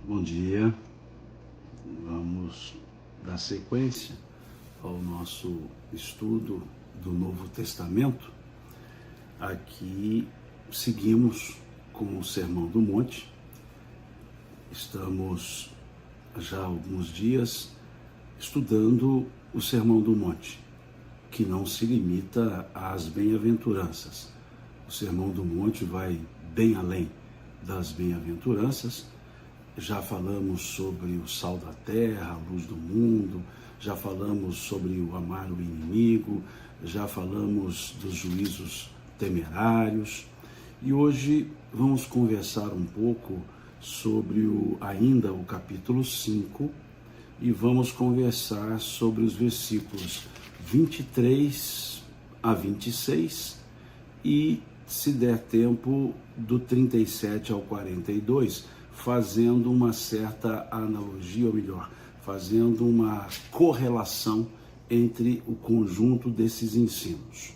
Bom dia, vamos dar sequência ao nosso estudo do Novo Testamento. Aqui seguimos com o Sermão do Monte. Estamos já há alguns dias estudando o Sermão do Monte, que não se limita às bem-aventuranças. O Sermão do Monte vai bem além das bem-aventuranças. Já falamos sobre o sal da terra, a luz do mundo, já falamos sobre o amar o inimigo, já falamos dos juízos temerários. E hoje vamos conversar um pouco sobre ainda o capítulo 5 e vamos conversar sobre os versículos 23 a 26 e, se der tempo, do 37 ao 42, fazendo uma certa analogia, ou melhor, fazendo uma correlação entre o conjunto desses ensinos.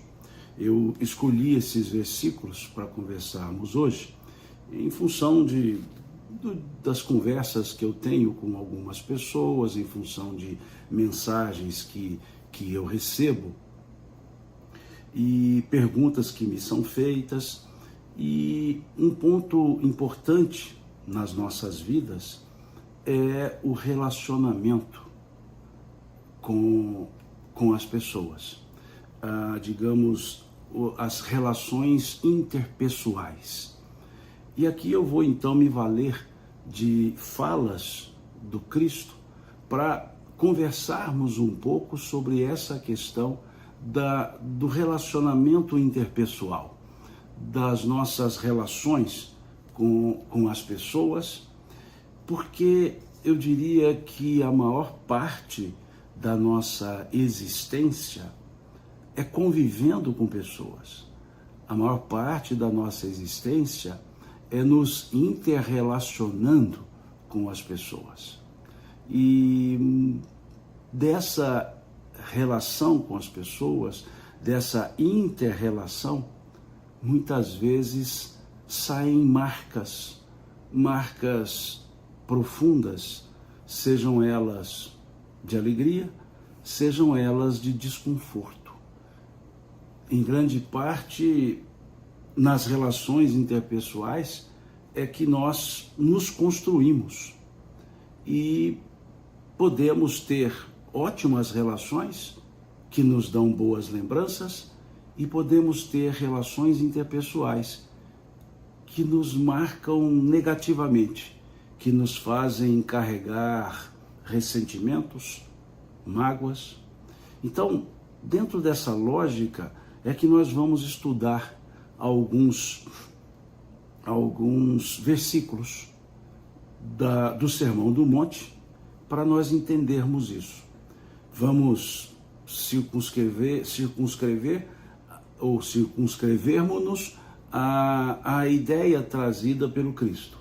Eu escolhi esses versículos para conversarmos hoje em função das conversas que eu tenho com algumas pessoas, em função de mensagens que eu recebo e perguntas que me são feitas. E um ponto importante nas nossas vidas é o relacionamento com as pessoas, digamos, as relações interpessoais. E aqui eu vou então me valer de falas do Cristo para conversarmos um pouco sobre essa questão do relacionamento interpessoal, das nossas relações com as pessoas, porque eu diria que a maior parte da nossa existência é convivendo com pessoas. A maior parte da nossa existência é nos interrelacionando com as pessoas. E dessa relação com as pessoas, dessa inter-relação, muitas vezes saem marcas profundas, sejam elas de alegria, sejam elas de desconforto. Em grande parte, nas relações interpessoais, é que nós nos construímos e podemos ter ótimas relações que nos dão boas lembranças e podemos ter relações interpessoais que nos marcam negativamente, que nos fazem carregar ressentimentos, mágoas. Então, dentro dessa lógica, é que nós vamos estudar alguns versículos do Sermão do Monte para nós entendermos isso. Vamos circunscrevermos-nos a ideia trazida pelo Cristo.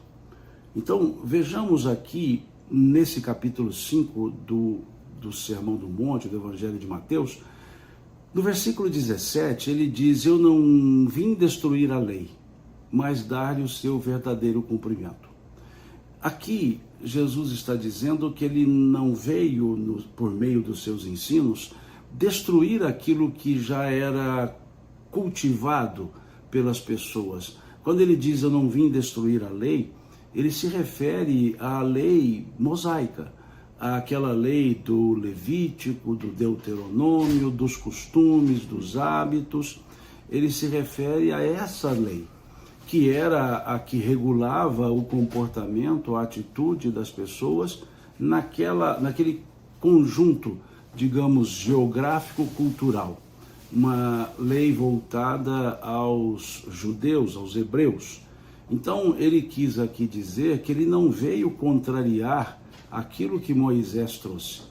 Então, vejamos aqui, nesse capítulo 5 do Sermão do Monte, do Evangelho de Mateus, no versículo 17, ele diz: eu não vim destruir a lei, mas dar-lhe o seu verdadeiro cumprimento. Aqui, Jesus está dizendo que ele não veio, por meio dos seus ensinos, destruir aquilo que já era cultivado pelas pessoas. Quando ele diz eu não vim destruir a lei, ele se refere à lei mosaica, àquela lei do Levítico, do Deuteronômio, dos costumes, dos hábitos. Ele se refere a essa lei, que era a que regulava o comportamento, a atitude das pessoas naquele conjunto, digamos, geográfico-cultural. Uma lei voltada aos judeus, aos hebreus. Então, ele quis aqui dizer que ele não veio contrariar aquilo que Moisés trouxe.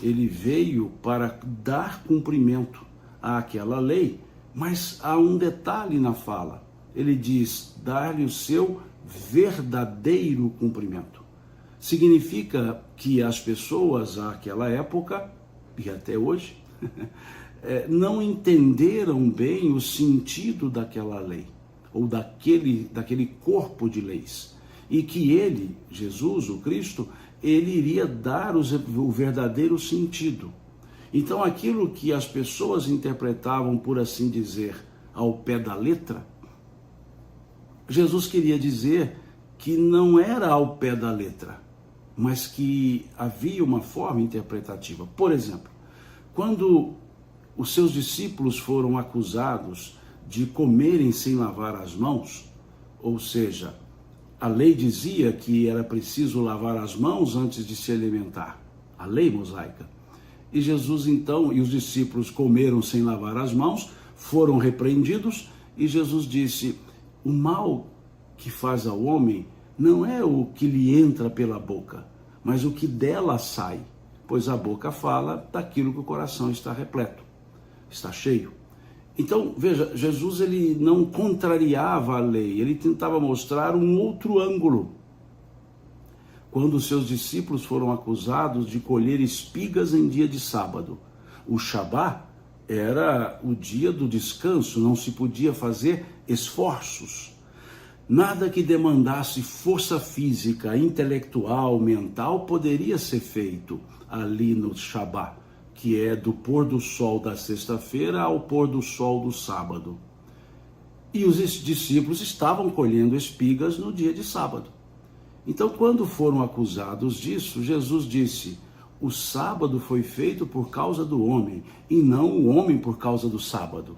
Ele veio para dar cumprimento àquela lei, mas há um detalhe na fala. Ele diz, dar-lhe o seu verdadeiro cumprimento. Significa que as pessoas, àquela época, e até hoje, não entenderam bem o sentido daquela lei, ou daquele corpo de leis. e que ele, Jesus, o Cristo, ele iria dar o verdadeiro sentido. Então aquilo que as pessoas interpretavam, por assim dizer, ao pé da letra, Jesus queria dizer que não era ao pé da letra, mas que havia uma forma interpretativa. Por exemplo, quando os seus discípulos foram acusados de comerem sem lavar as mãos, ou seja, a lei dizia que era preciso lavar as mãos antes de se alimentar, a lei mosaica. E Jesus então, e os discípulos comeram sem lavar as mãos, foram repreendidos, e Jesus disse: o mal que faz ao homem não é o que lhe entra pela boca, mas o que dela sai, pois a boca fala daquilo que o coração está repleto, está cheio. Então, veja, Jesus ele não contrariava a lei, ele tentava mostrar um outro ângulo. Quando os seus discípulos foram acusados de colher espigas em dia de sábado, o Shabá era o dia do descanso, não se podia fazer esforços. Nada que demandasse força física, intelectual, mental poderia ser feito ali no Shabá, que é do pôr do sol da sexta-feira ao pôr do sol do sábado. E os discípulos estavam colhendo espigas no dia de sábado. Então, quando foram acusados disso, Jesus disse: o sábado foi feito por causa do homem, e não o homem por causa do sábado.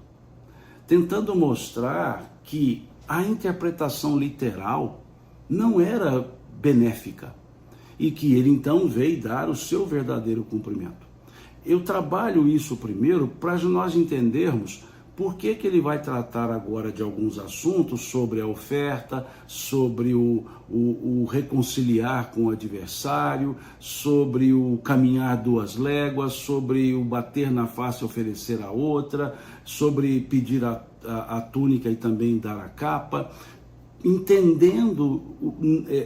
Tentando mostrar que a interpretação literal não era benéfica, e que ele então veio dar o seu verdadeiro cumprimento. Eu trabalho isso primeiro para nós entendermos por que ele vai tratar agora de alguns assuntos sobre a oferta, sobre o reconciliar com o adversário, sobre o caminhar 2 léguas, sobre o bater na face e oferecer a outra, sobre pedir a túnica e também dar a capa, entendendo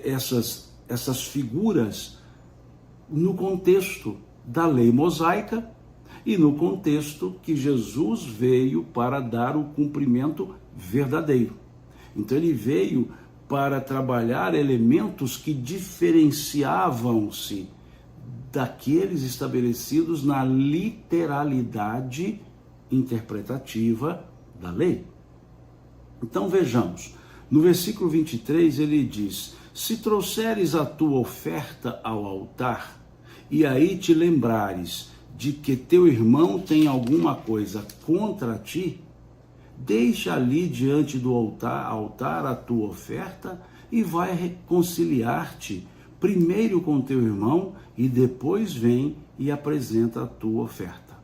essas figuras no contexto da lei mosaica e no contexto que Jesus veio para dar o cumprimento verdadeiro. Então ele veio para trabalhar elementos que diferenciavam-se daqueles estabelecidos na literalidade interpretativa da lei. Então vejamos, no versículo 23 ele diz: se trouxeres a tua oferta ao altar, e aí te lembrares de que teu irmão tem alguma coisa contra ti, deixa ali diante do altar a tua oferta e vai reconciliar-te primeiro com teu irmão e depois vem e apresenta a tua oferta.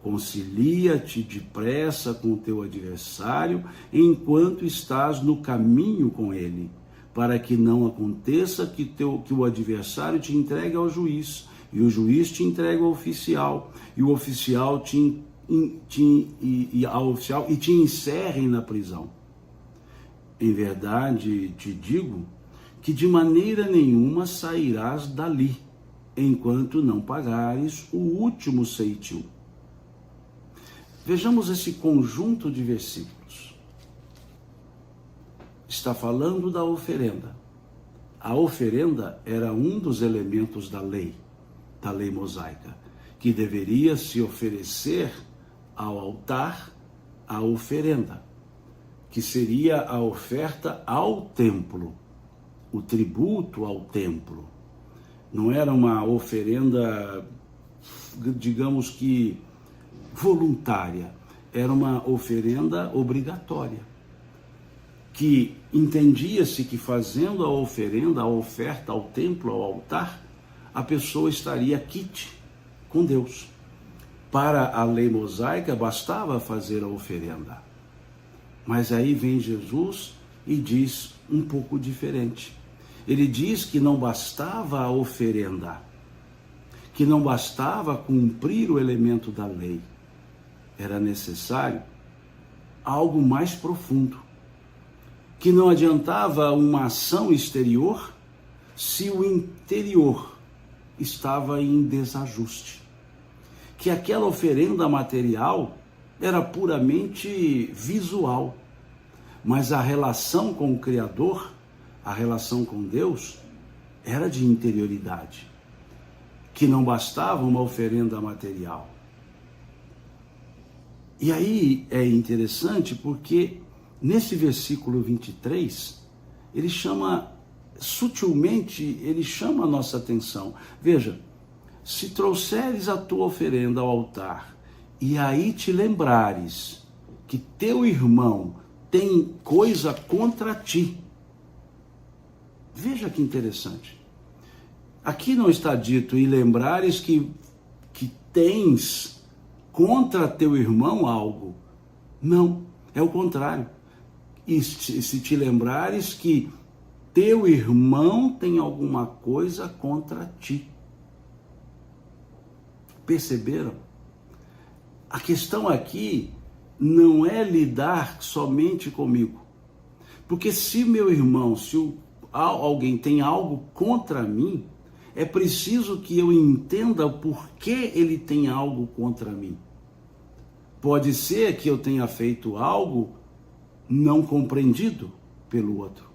Concilia-te depressa com teu adversário enquanto estás no caminho com ele, para que não aconteça que o adversário te entregue ao juiz, e o juiz te entregue ao oficial, e o oficial te encerrem na prisão. Em verdade te digo que de maneira nenhuma sairás dali, enquanto não pagares o último ceitil. Vejamos esse conjunto de versículos. Está falando da oferenda. A oferenda era um dos elementos da lei mosaica, que deveria se oferecer ao altar a oferenda, que seria a oferta ao templo, o tributo ao templo. Não era uma oferenda, digamos que voluntária, era uma oferenda obrigatória, que entendia-se que fazendo a oferenda, a oferta ao templo, ao altar, a pessoa estaria quite com Deus. Para a lei mosaica bastava fazer a oferenda. Mas aí vem Jesus e diz um pouco diferente. Ele diz que não bastava a oferenda, que não bastava cumprir o elemento da lei. Era necessário algo mais profundo, que não adiantava uma ação exterior se o interior estava em desajuste, que aquela oferenda material era puramente visual, mas a relação com o Criador, a relação com Deus era de interioridade, que não bastava uma oferenda material. E aí é interessante porque nesse versículo 23, ele chama, sutilmente, ele chama a nossa atenção. Veja, se trouxeres a tua oferenda ao altar e aí te lembrares que teu irmão tem coisa contra ti. Veja que interessante. Aqui não está dito e lembrares que tens contra teu irmão algo. Não, é o contrário. E se te lembrares que teu irmão tem alguma coisa contra ti. Perceberam? A questão aqui não é lidar somente comigo. Porque se meu irmão, se alguém tem algo contra mim, é preciso que eu entenda o porquê ele tem algo contra mim. Pode ser que eu tenha feito algo não compreendido pelo outro.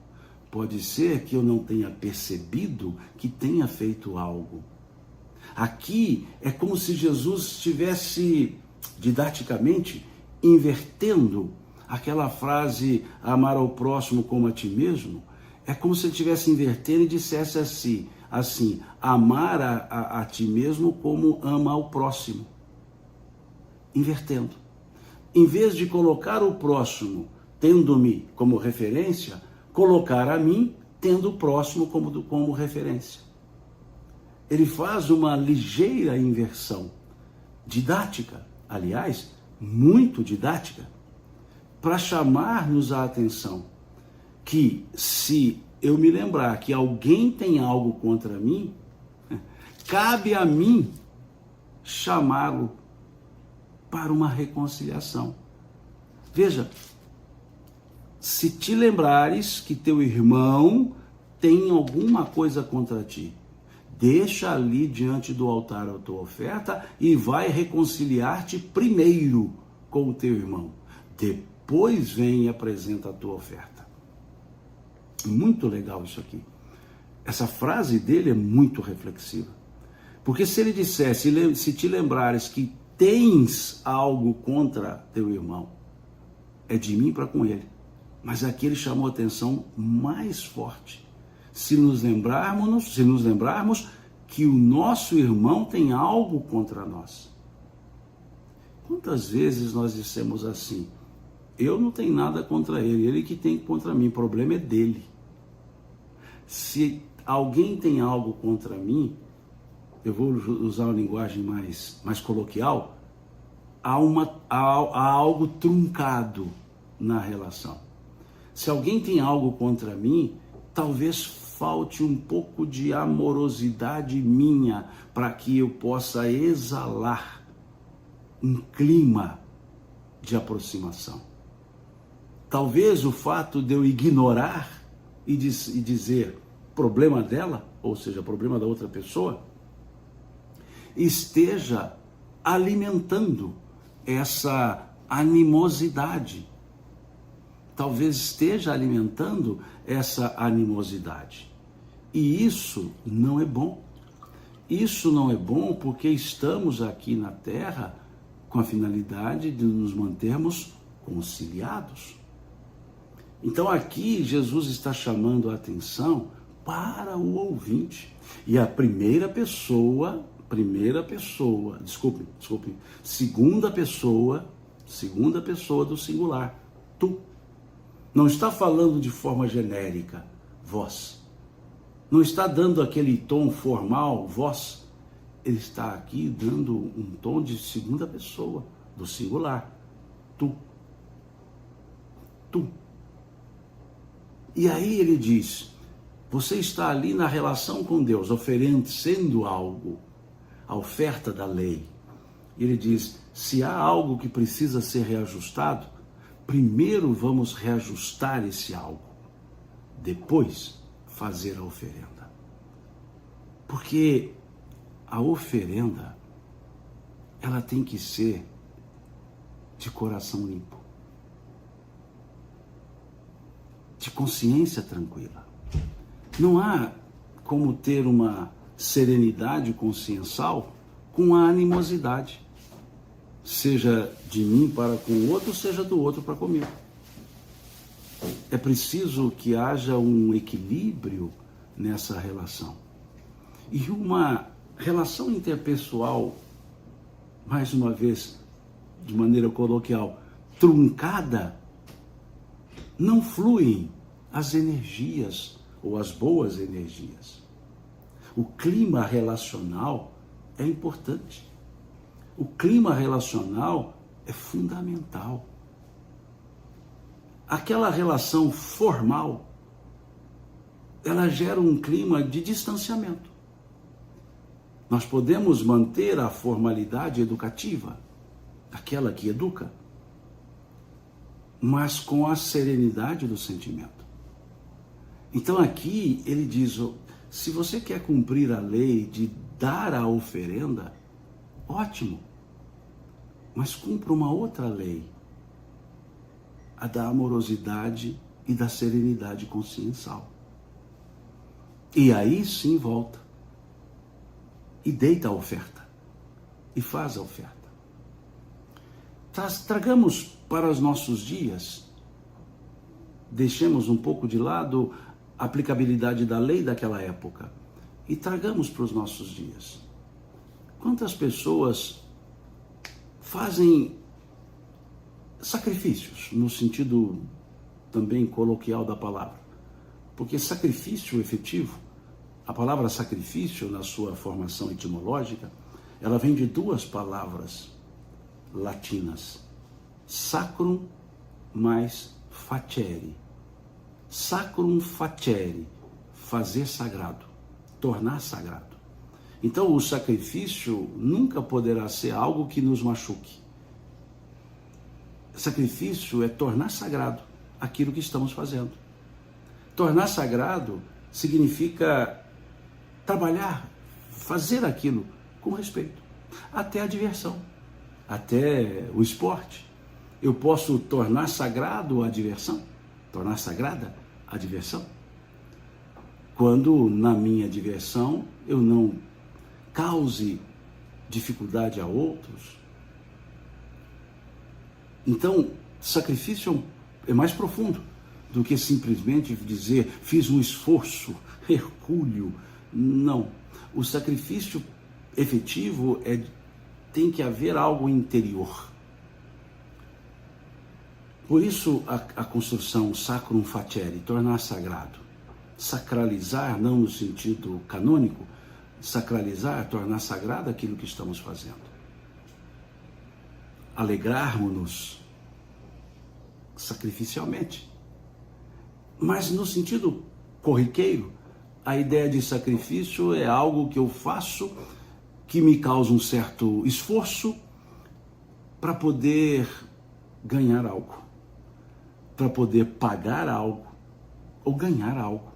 Pode ser que eu não tenha percebido que tenha feito algo. Aqui é como se Jesus estivesse, didaticamente, invertendo aquela frase, amar ao próximo como a ti mesmo. É como se ele estivesse invertendo e dissesse assim, amar a ti mesmo como ama ao próximo. Invertendo. Em vez de colocar o próximo tendo-me como referência, colocar a mim tendo o próximo como referência. Ele faz uma ligeira inversão, didática, aliás, muito didática, para chamar-nos a atenção que se eu me lembrar que alguém tem algo contra mim, cabe a mim chamá-lo para uma reconciliação. Veja, se te lembrares que teu irmão tem alguma coisa contra ti, deixa ali diante do altar a tua oferta e vai reconciliar-te primeiro com o teu irmão. Depois vem e apresenta a tua oferta. Muito legal isso aqui. Essa frase dele é muito reflexiva. Porque se ele dissesse, se te lembrares que tens algo contra teu irmão, é de mim para com ele. Mas aqui ele chamou a atenção mais forte. Se nos lembrarmos que o nosso irmão tem algo contra nós. Quantas vezes nós dissemos assim, eu não tenho nada contra ele, ele que tem contra mim, o problema é dele. Se alguém tem algo contra mim, eu vou usar uma linguagem mais coloquial, há algo truncado na relação. Se alguém tem algo contra mim, talvez falte um pouco de amorosidade minha para que eu possa exalar um clima de aproximação. Talvez o fato de eu ignorar e dizer problema dela, ou seja, problema da outra pessoa, esteja alimentando essa animosidade. Talvez esteja alimentando essa animosidade. E isso não é bom. Isso não é bom porque estamos aqui na Terra com a finalidade de nos mantermos conciliados. Então aqui Jesus está chamando a atenção para o ouvinte. E a segunda pessoa do singular, tu. Não está falando de forma genérica, vós. Não está dando aquele tom formal, vós. Ele está aqui dando um tom de segunda pessoa, do singular, tu. Tu. E aí ele diz, você está ali na relação com Deus, oferecendo algo, a oferta da lei. Ele diz, se há algo que precisa ser reajustado, primeiro vamos reajustar esse algo, depois fazer a oferenda. Porque a oferenda, ela tem que ser de coração limpo, de consciência tranquila. Não há como ter uma serenidade consciencial com a animosidade, seja de mim para com o outro, seja do outro para comigo. É preciso que haja um equilíbrio nessa relação. E uma relação interpessoal, mais uma vez, de maneira coloquial, truncada, não fluem as energias ou as boas energias. O clima relacional é importante. O clima relacional é fundamental. Aquela relação formal, ela gera um clima de distanciamento. Nós podemos manter a formalidade educativa, aquela que educa, mas com a serenidade do sentimento. Então aqui ele diz, se você quer cumprir a lei de dar a oferenda, ótimo, mas cumpra uma outra lei, a da amorosidade e da serenidade consciencial. E aí sim volta e deita a oferta e faz a oferta. Tragamos para os nossos dias, deixemos um pouco de lado a aplicabilidade da lei daquela época e tragamos para os nossos dias. Quantas pessoas fazem sacrifícios, no sentido também coloquial da palavra? Porque sacrifício efetivo, a palavra sacrifício, na sua formação etimológica, ela vem de duas palavras latinas, sacrum mais facere. Sacrum facere, fazer sagrado, tornar sagrado. Então o sacrifício nunca poderá ser algo que nos machuque. Sacrifício é tornar sagrado aquilo que estamos fazendo. Tornar sagrado significa trabalhar, fazer aquilo com respeito, até a diversão, até o esporte. Eu posso tornar sagrado a diversão, tornar sagrada a diversão, quando na minha diversão eu não cause dificuldade a outros. Então, sacrifício é mais profundo do que simplesmente dizer, fiz um esforço hercúleo. Não. O sacrifício efetivo tem que haver algo interior. Por isso a construção sacrum facere, tornar sagrado. Sacralizar, não no sentido canônico, sacralizar, tornar sagrado aquilo que estamos fazendo. Alegrarmos-nos sacrificialmente. Mas no sentido corriqueiro, a ideia de sacrifício é algo que eu faço que me causa um certo esforço para poder ganhar algo, para poder pagar algo ou ganhar algo.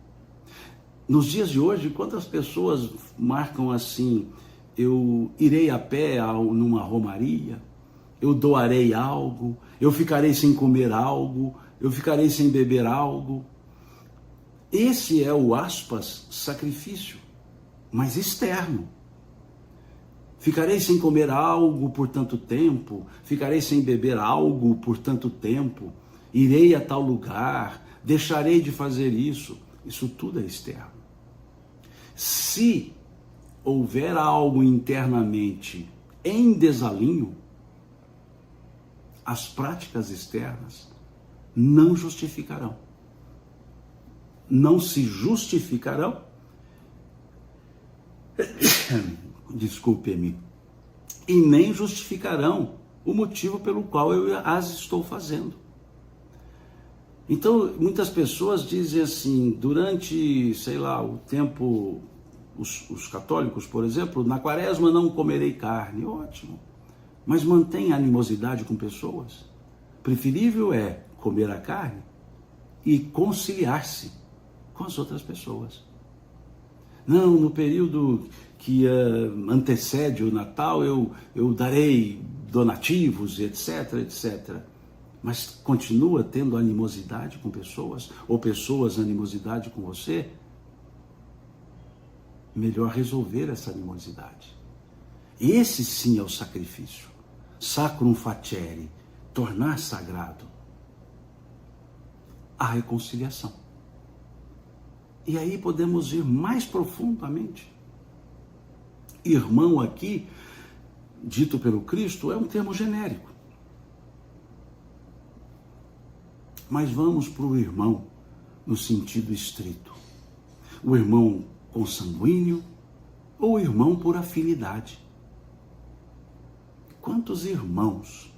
Nos dias de hoje, quantas pessoas marcam assim, eu irei a pé numa romaria, eu doarei algo, eu ficarei sem comer algo, eu ficarei sem beber algo. Esse é o aspas sacrifício, mas externo. Ficarei sem comer algo por tanto tempo, ficarei sem beber algo por tanto tempo, irei a tal lugar, deixarei de fazer isso. Isso tudo é externo. Se houver algo internamente em desalinho, as práticas externas não justificarão. Não se justificarão, desculpe-me, e nem justificarão o motivo pelo qual eu as estou fazendo. Então, muitas pessoas dizem assim, durante, sei lá, o tempo, os católicos, por exemplo, na quaresma não comerei carne, ótimo, mas mantém a animosidade com pessoas. Preferível é comer a carne e conciliar-se com as outras pessoas. Não, no período que antecede o Natal eu darei donativos, etc, etc. Mas continua tendo animosidade com pessoas, ou pessoas animosidade com você? melhor resolver essa animosidade. Esse sim é o sacrifício. Sacrum facere, tornar sagrado a reconciliação. E aí podemos ir mais profundamente. Irmão aqui, dito pelo Cristo, é um termo genérico. Mas vamos para o irmão no sentido estrito. O irmão consanguíneo ou o irmão por afinidade. Quantos irmãos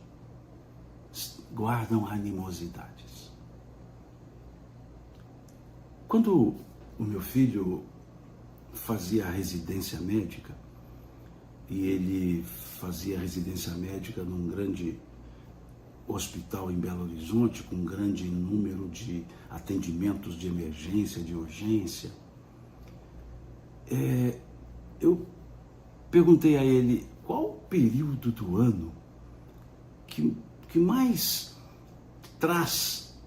guardam animosidades? Quando o meu filho fazia a residência médica, e ele fazia a residência médica num grande hospital em Belo Horizonte, com um grande número de atendimentos de emergência, de urgência, eu perguntei a ele qual o período do ano que mais traz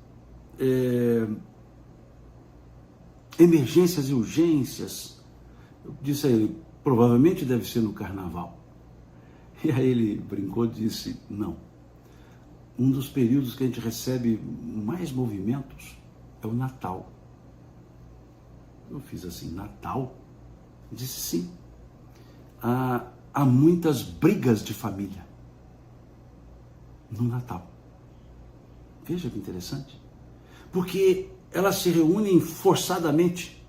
emergências e urgências. Eu disse a ele, provavelmente deve ser no carnaval. E aí ele brincou e disse, não. Um dos períodos que a gente recebe mais movimentos é o Natal. Eu fiz assim, Natal? Ele disse sim. Há muitas brigas de família no Natal. Veja que interessante. Porque elas se reúnem forçadamente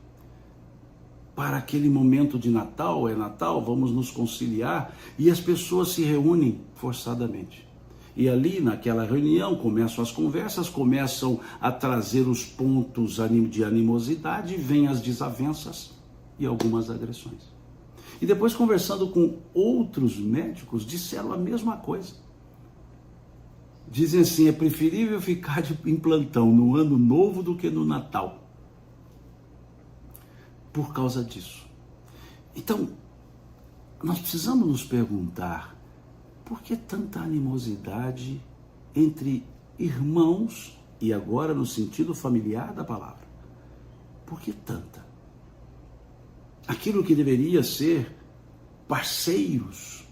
para aquele momento de Natal, é Natal, vamos nos conciliar, e as pessoas se reúnem forçadamente. E ali, naquela reunião, começam as conversas, começam a trazer os pontos de animosidade, vêm as desavenças e algumas agressões. E depois, conversando com outros médicos, disseram a mesma coisa. Dizem assim, é preferível ficar em plantão no Ano Novo do que no Natal. Por causa disso. Então, nós precisamos nos perguntar, por que tanta animosidade entre irmãos, e agora no sentido familiar da palavra? Por que tanta? Aquilo que deveria ser parceiros,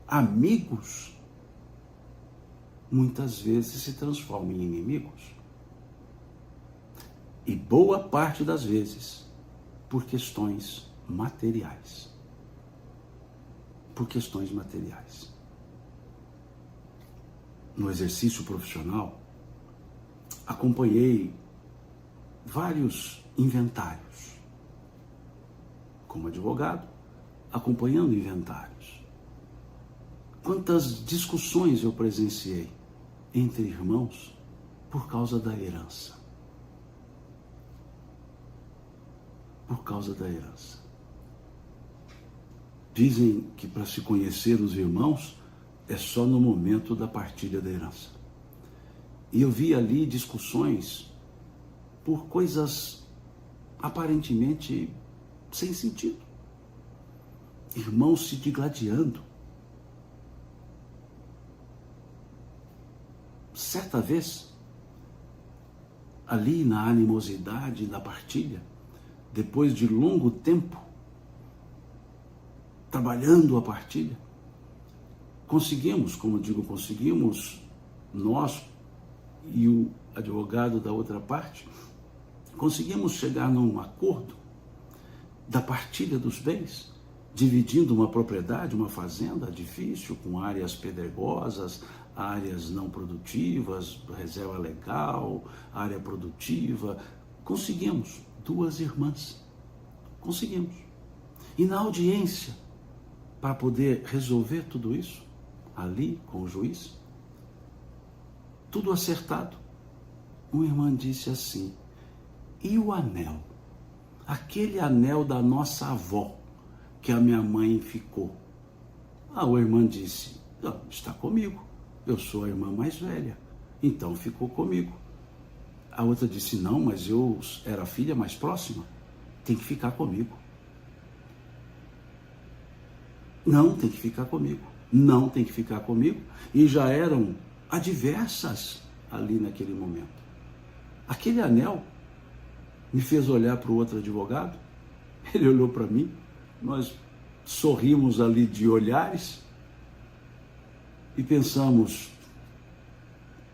amigos, muitas vezes se transforma em inimigos. E boa parte das vezes, por questões materiais. Por questões materiais. No exercício profissional, acompanhei vários inventários. Como advogado, acompanhando inventários. Quantas discussões eu presenciei entre irmãos por causa da herança. Por causa da herança. Dizem que para se conhecer os irmãos é só no momento da partilha da herança. E eu vi ali discussões por coisas aparentemente sem sentido. Irmãos se digladiando. Certa vez, ali na animosidade da partilha, depois de longo tempo, trabalhando a partilha, conseguimos, como eu digo, nós e o advogado da outra parte, conseguimos chegar num acordo da partilha dos bens, dividindo uma propriedade, uma fazenda difícil, com áreas pedregosas, áreas não produtivas, reserva legal, área produtiva. Conseguimos, 2 irmãs. Conseguimos. E na audiência, para poder resolver tudo isso, ali com o juiz, tudo acertado, uma irmã disse assim, e o anel? Aquele anel da nossa avó, que a minha mãe ficou. A irmã disse, não, está comigo, eu sou a irmã mais velha, então ficou comigo. A outra disse, não, mas eu era a filha mais próxima, tem que ficar comigo. Não, tem que ficar comigo. Não, tem que ficar comigo. E já eram adversas ali naquele momento. Aquele anel me fez olhar para o outro advogado, ele olhou para mim, nós sorrimos ali de olhares e pensamos,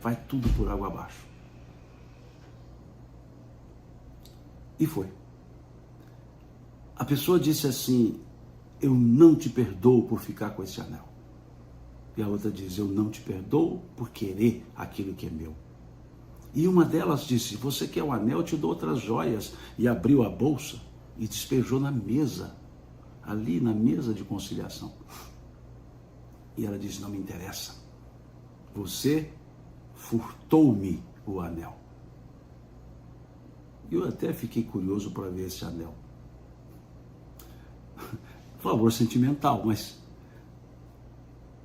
vai tudo por água abaixo. E foi. A pessoa disse assim, eu não te perdoo por ficar com esse anel. E a outra diz, eu não te perdoo por querer aquilo que é meu. E uma delas disse, você quer o anel, eu te dou outras joias. E abriu a bolsa e despejou na mesa, ali na mesa de conciliação. E ela disse, não me interessa. Você furtou-me o anel. Eu até fiquei curioso para ver esse anel. Favor sentimental, mas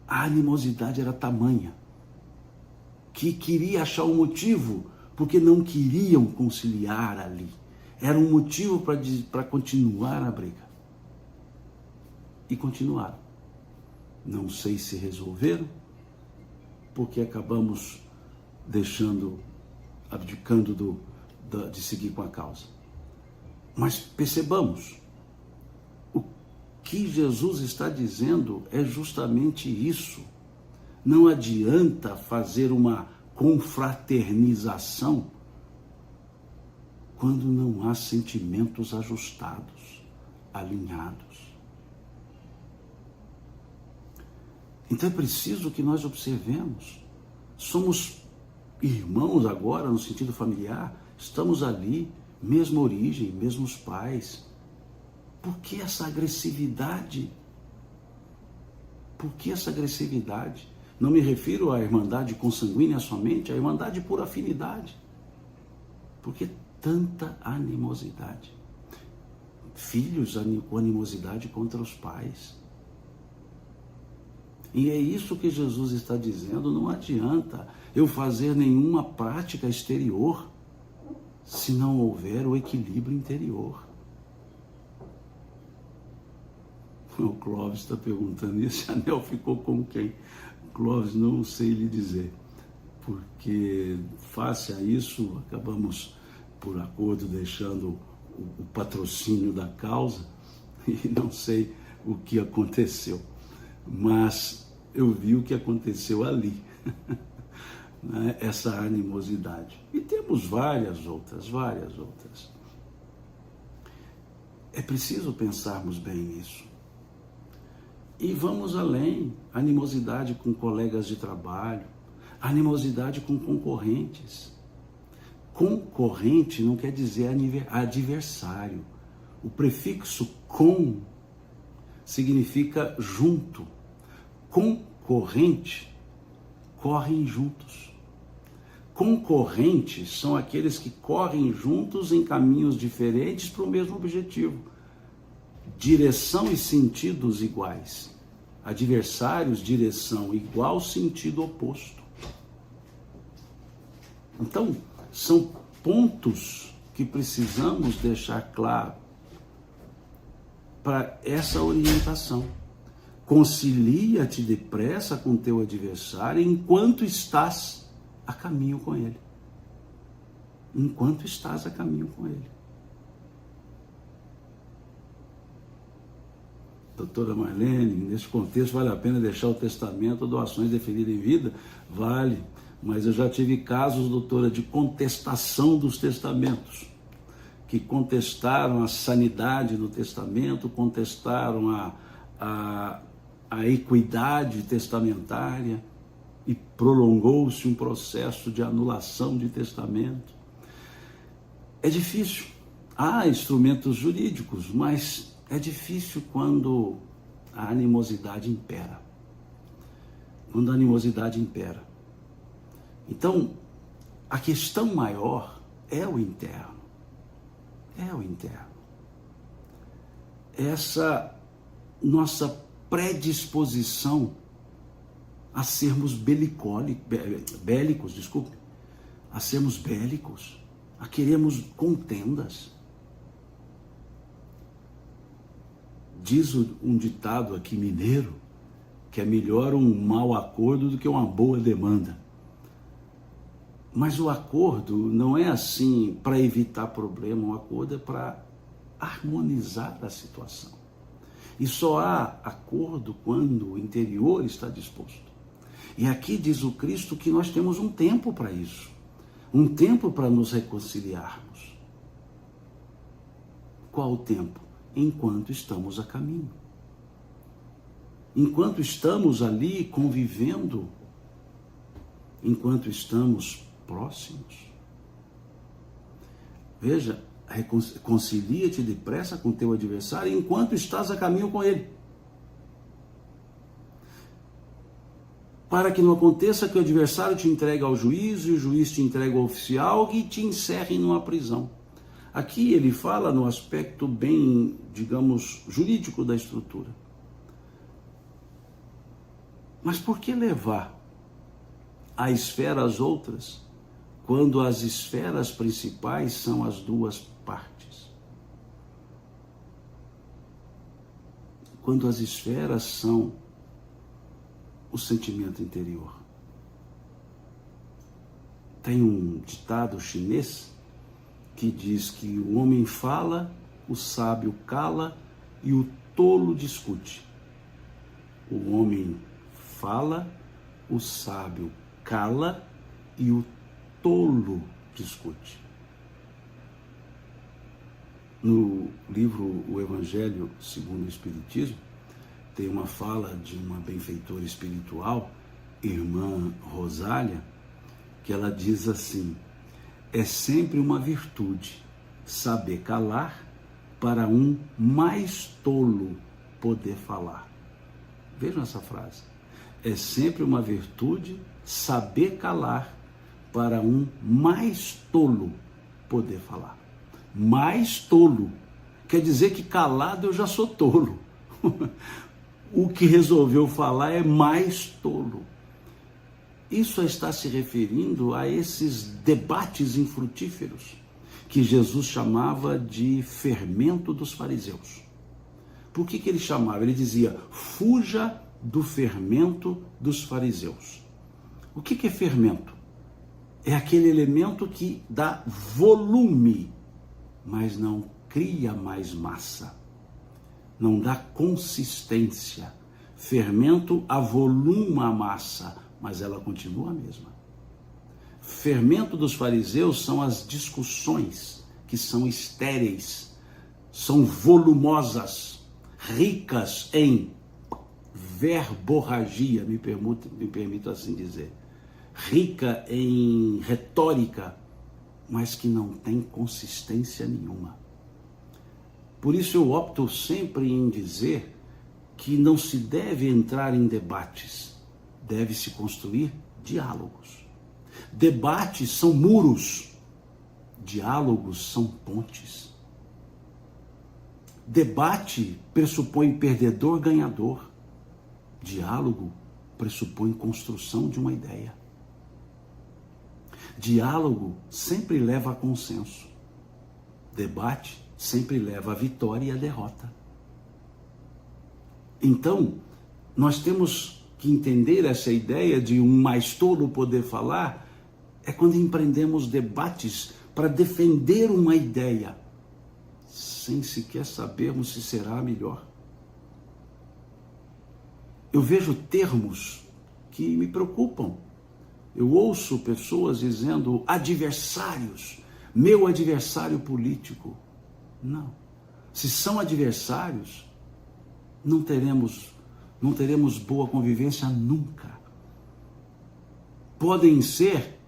a animosidade era tamanha que queria achar um motivo porque não queriam conciliar ali. Era um motivo para continuar a briga. E continuaram. Não sei se resolveram, porque acabamos abdicando de seguir com a causa. Mas percebamos, o que Jesus está dizendo é justamente isso. Não adianta fazer uma confraternização quando não há sentimentos ajustados, alinhados. Então é preciso que nós observemos. Somos irmãos agora no sentido familiar, estamos ali, mesma origem, mesmos pais. Por que essa agressividade? Por que essa agressividade? Não me refiro à irmandade consanguínea somente, à irmandade por afinidade. Por que tanta animosidade? Filhos com animosidade contra os pais. E é isso que Jesus está dizendo, não adianta eu fazer nenhuma prática exterior se não houver o equilíbrio interior. O Clóvis está perguntando, e esse anel ficou com quem? Clóvis, não sei lhe dizer, porque face a isso, acabamos, por acordo, deixando o patrocínio da causa, e não sei o que aconteceu, mas eu vi o que aconteceu ali, né? Essa animosidade. E temos várias outras. É preciso pensarmos bem nisso. E vamos além, animosidade com colegas de trabalho, animosidade com concorrentes. Concorrente não quer dizer adversário. O prefixo com significa junto. Concorrente, correm juntos. Concorrentes são aqueles que correm juntos em caminhos diferentes para o mesmo objetivo. Direção e sentidos iguais. Adversários, direção igual, sentido oposto. Então, são pontos que precisamos deixar claro para essa orientação. Concilia-te depressa com teu adversário enquanto estás a caminho com ele. Enquanto estás a caminho com ele. Doutora Marlene, nesse contexto vale a pena deixar o testamento, doações definidas em vida? Vale, mas eu já tive casos, doutora, de contestação dos testamentos, que contestaram a sanidade do testamento, contestaram a equidade testamentária e prolongou-se um processo de anulação de testamento. É difícil. Há instrumentos jurídicos, mas é difícil quando a animosidade impera. Quando a animosidade impera. Então, a questão maior é o interno. É o interno. Essa nossa predisposição a sermos bélicos, a sermos bélicos, a queremos contendas. Diz um ditado aqui mineiro, que é melhor um mau acordo do que uma boa demanda. Mas o acordo não é assim para evitar problema, o acordo é para harmonizar a situação. E só há acordo quando o interior está disposto. E aqui diz o Cristo que nós temos um tempo para isso. Um tempo para nos reconciliarmos. Qual o tempo? Enquanto estamos a caminho. Enquanto estamos ali convivendo. Enquanto estamos próximos. Veja, reconcilia-te depressa com teu adversário enquanto estás a caminho com ele. Para que não aconteça que o adversário te entregue ao juiz e o juiz te entregue ao oficial e te encerre numa prisão. Aqui ele fala no aspecto bem, digamos, jurídico da estrutura. Mas por que levar a esfera às outras, quando as esferas principais são as duas partes? Quando as esferas são o sentimento interior. Tem um ditado chinês que diz que o homem fala, o sábio cala e o tolo discute. O homem fala, o sábio cala e o tolo discute. No livro O Evangelho segundo o Espiritismo, tem uma fala de uma benfeitora espiritual, irmã Rosália, que ela diz assim: é sempre uma virtude saber calar para um mais tolo poder falar. Vejam essa frase. É sempre uma virtude saber calar para um mais tolo poder falar. Mais tolo. Quer dizer que calado eu já sou tolo. O que resolveu falar é mais tolo. Isso está se referindo a esses debates infrutíferos que Jesus chamava de fermento dos fariseus. Por que ele chamava? Ele dizia: fuja do fermento dos fariseus. O que é fermento? É aquele elemento que dá volume, mas não cria mais massa. Não dá consistência. Fermento avoluma a massa, mas ela continua a mesma. Fermento dos fariseus são as discussões que são estéreis, são volumosas, ricas em verborragia, me permito assim dizer, rica em retórica, mas que não tem consistência nenhuma. Por isso eu opto sempre em dizer que não se deve entrar em debates, deve-se construir diálogos. Debates são muros, diálogos são pontes. Debate pressupõe perdedor-ganhador, diálogo pressupõe construção de uma ideia. Diálogo sempre leva a consenso, debate sempre leva a vitória e a derrota. Então, nós temos que entender essa ideia de um mais tolo poder falar, é quando empreendemos debates para defender uma ideia, sem sequer sabermos se será a melhor. Eu vejo termos que me preocupam. Eu ouço pessoas dizendo adversários, meu adversário político. Não. Se são adversários, não teremos boa convivência nunca. Podem ser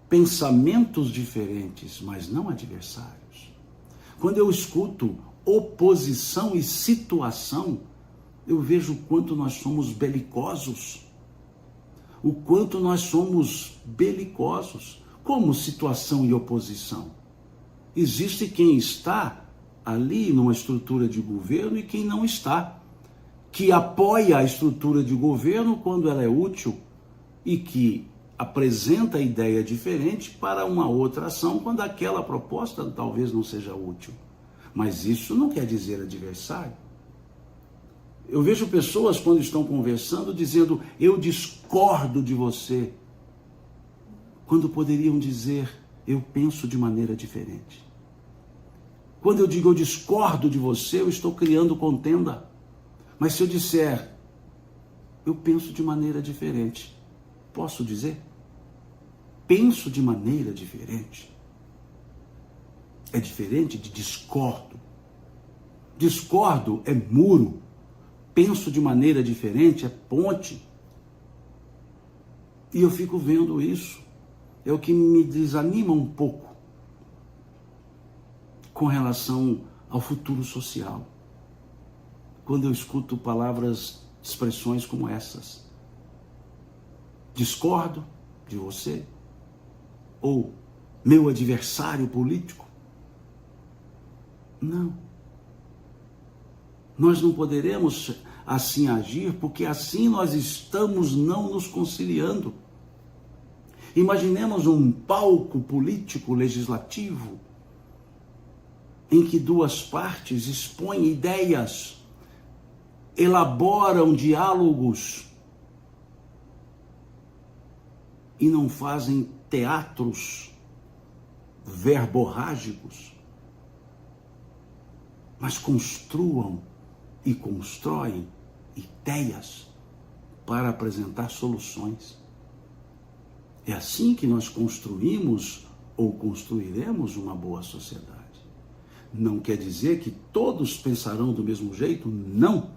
pensamentos diferentes, mas não adversários. Quando eu escuto oposição e situação, eu vejo o quanto nós somos belicosos. O quanto nós somos belicosos. Como situação e oposição? Existe quem está ali numa estrutura de governo e quem não está. Que apoia a estrutura de governo quando ela é útil e que apresenta ideia diferente para uma outra ação quando aquela proposta talvez não seja útil. Mas isso não quer dizer adversário. Eu vejo pessoas quando estão conversando dizendo, eu discordo de você, quando poderiam dizer, eu penso de maneira diferente. Quando eu digo eu discordo de você, eu estou criando contenda. Mas se eu disser, eu penso de maneira diferente, posso dizer? Penso de maneira diferente. É diferente de discordo. Discordo é muro. Penso de maneira diferente é ponte. E eu fico vendo isso. É o que me desanima um pouco com relação ao futuro social. Quando eu escuto palavras, expressões como essas. Discordo de você. Ou meu adversário político. Não. Nós não poderemos assim agir, porque assim nós estamos não nos conciliando. Imaginemos um palco político legislativo em que duas partes expõem ideias, elaboram diálogos e não fazem teatros verborrágicos, mas construam e constroem ideias para apresentar soluções. É assim que nós construímos ou construiremos uma boa sociedade. Não quer dizer que todos pensarão do mesmo jeito? Não,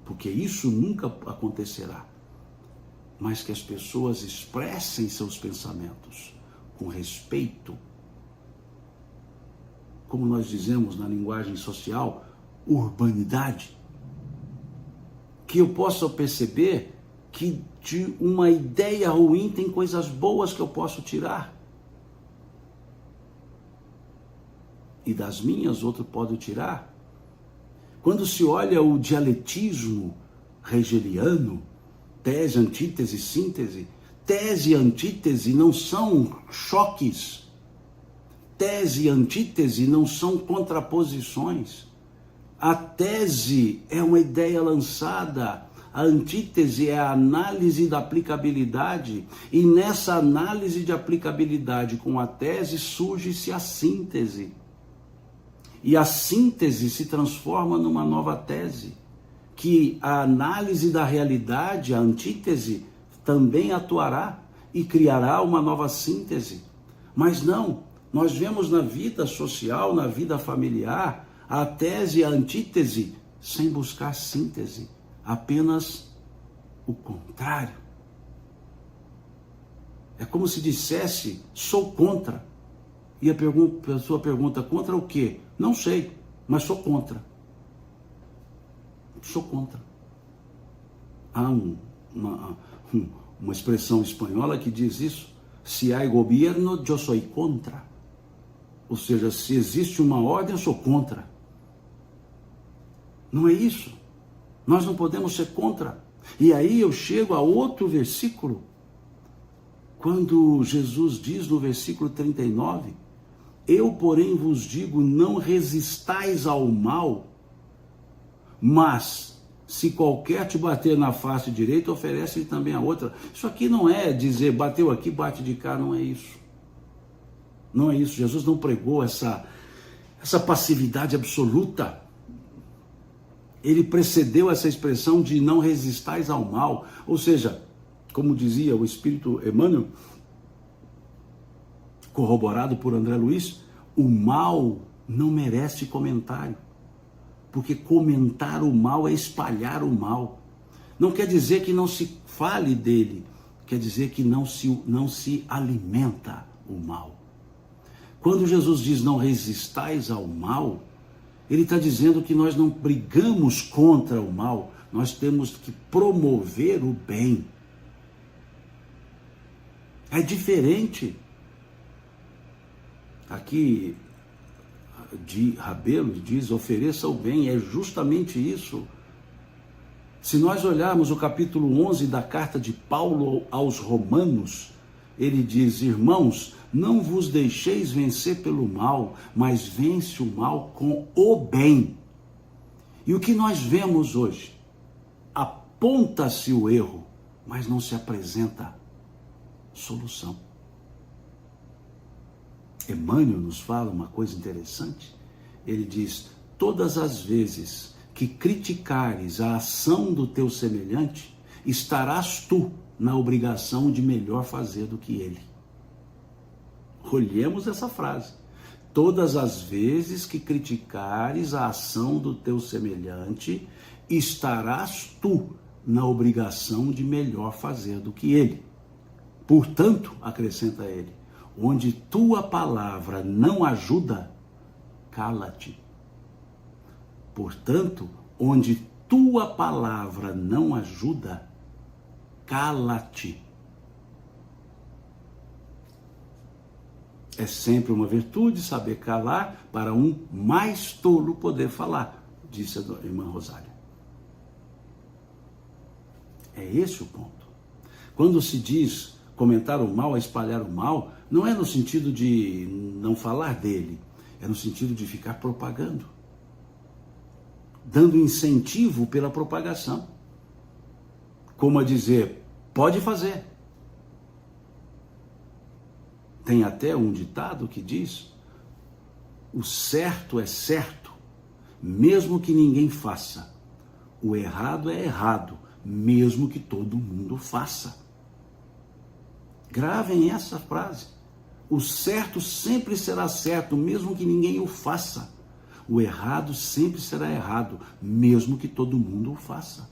porque isso nunca acontecerá. Mas que as pessoas expressem seus pensamentos com respeito, como nós dizemos na linguagem social, urbanidade. Que eu possa perceber que de uma ideia ruim tem coisas boas que eu posso tirar. E das minhas outro pode tirar. Quando se olha o dialetismo hegeliano, tese, antítese, síntese, tese e antítese não são choques. Tese e antítese não são contraposições. A tese é uma ideia lançada, a antítese é a análise da aplicabilidade, e nessa análise de aplicabilidade com a tese surge-se a síntese. E a síntese se transforma numa nova tese, que a análise da realidade, a antítese, também atuará e criará uma nova síntese. Mas não, nós vemos na vida social, na vida familiar, a tese e a antítese sem buscar síntese, apenas o contrário. É como se dissesse, sou contra. E a pessoa pergunta, contra o quê? Não sei, mas sou contra. Sou contra. Há uma expressão espanhola que diz isso, se há governo, eu sou contra. Ou seja, se existe uma ordem, eu sou contra. Não é isso. Nós não podemos ser contra. E aí eu chego a outro versículo, quando Jesus diz no versículo 39, eu, porém, vos digo, não resistais ao mal, mas se qualquer te bater na face direita, oferece-lhe também a outra. Isso aqui não é dizer, bateu aqui, bate de cá, não é isso. Não é isso. Jesus não pregou essa passividade absoluta. Ele precedeu essa expressão de não resistais ao mal. Ou seja, como dizia o Espírito Emmanuel, corroborado por André Luiz, o mal não merece comentário. Porque comentar o mal é espalhar o mal. Não quer dizer que não se fale dele, quer dizer que não se alimenta o mal. Quando Jesus diz não resistais ao mal, ele está dizendo que nós não brigamos contra o mal, nós temos que promover o bem. É diferente. Aqui, de Rabelo diz, ofereça o bem, é justamente isso. Se nós olharmos o capítulo 11 da carta de Paulo aos Romanos, ele diz, irmãos, não vos deixeis vencer pelo mal, mas vence o mal com o bem. E o que nós vemos hoje? Aponta-se o erro, mas não se apresenta solução. Emmanuel nos fala uma coisa interessante. Ele diz, todas as vezes que criticares a ação do teu semelhante, estarás tu na obrigação de melhor fazer do que ele. Olhemos essa frase. Todas as vezes que criticares a ação do teu semelhante, estarás tu na obrigação de melhor fazer do que ele. Portanto, acrescenta ele, onde tua palavra não ajuda, cala-te. Portanto, onde tua palavra não ajuda, cala-te. É sempre uma virtude saber calar para um mais tolo poder falar, disse a irmã Rosália. É esse o ponto. Quando se diz comentar o mal, espalhar o mal, não é no sentido de não falar dele, é no sentido de ficar propagando, dando incentivo pela propagação. Como a dizer, pode fazer. Tem até um ditado que diz, o certo é certo, mesmo que ninguém faça. O errado é errado, mesmo que todo mundo faça. Gravem essa frase. O certo sempre será certo, mesmo que ninguém o faça. O errado sempre será errado, mesmo que todo mundo o faça.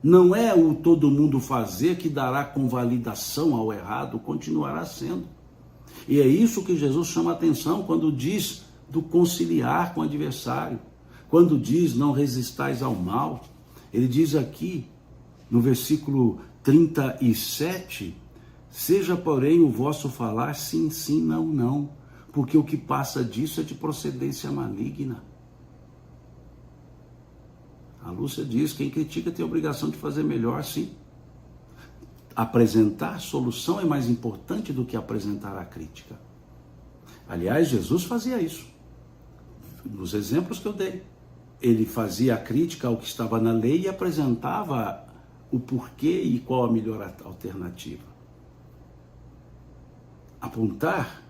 Não é o todo mundo fazer que dará convalidação ao errado, continuará sendo. E é isso que Jesus chama a atenção quando diz do conciliar com o adversário, quando diz não resistais ao mal. Ele diz aqui, no versículo 37, seja porém o vosso falar sim, sim, não, não, porque o que passa disso é de procedência maligna. A Lúcia diz, quem critica tem a obrigação de fazer melhor, sim. Apresentar solução é mais importante do que apresentar a crítica. Aliás, Jesus fazia isso. Nos exemplos que eu dei. Ele fazia a crítica ao que estava na lei e apresentava o porquê e qual a melhor alternativa. Apontar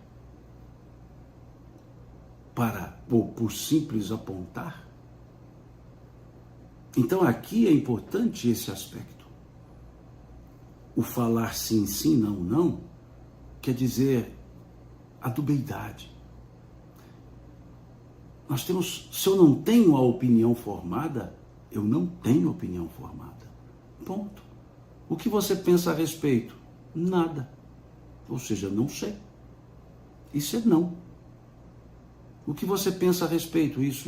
por simples apontar. Então aqui é importante esse aspecto. O falar sim, sim, não, não, quer dizer a dubiedade. Nós temos, se eu não tenho a opinião formada, eu não tenho opinião formada. Ponto. O que você pensa a respeito? Nada. Ou seja, não sei. Isso é não. O que você pensa a respeito? Isso.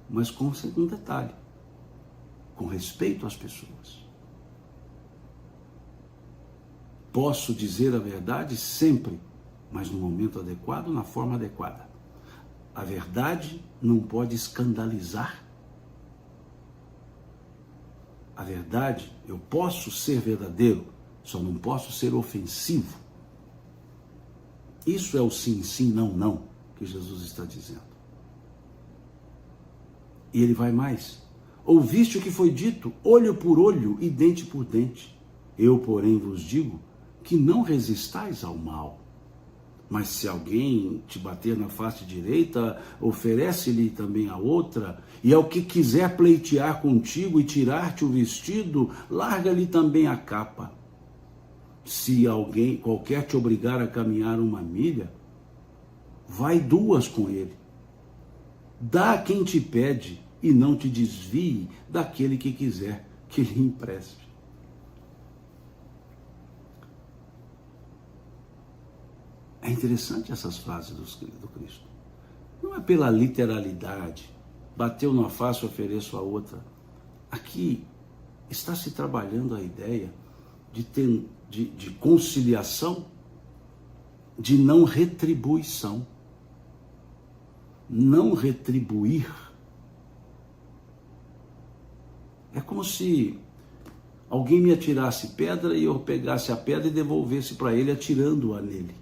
Mas com um detalhe. Com respeito às pessoas. Posso dizer a verdade sempre, mas no momento adequado, na forma adequada. A verdade não pode escandalizar. A verdade, eu posso ser verdadeiro, só não posso ser ofensivo. Isso é o sim, sim, não, não, que Jesus está dizendo. E ele vai mais. Ouviste o que foi dito, olho por olho e dente por dente. Eu, porém, vos digo que não resistais ao mal. Mas se alguém te bater na face direita, oferece-lhe também a outra. E ao que quiser pleitear contigo e tirar-te o vestido, larga-lhe também a capa. Se alguém qualquer te obrigar a caminhar 1 milha, vai 2 com ele. Dá a quem te pede, e não te desvie daquele que quiser que lhe empreste. É interessante essas frases do Cristo. Não é pela literalidade, bateu numa face, ofereço a outra. Aqui está se trabalhando a ideia de conciliação, de não retribuição. Não retribuir. É como se alguém me atirasse pedra e eu pegasse a pedra e devolvesse para ele atirando-a nele.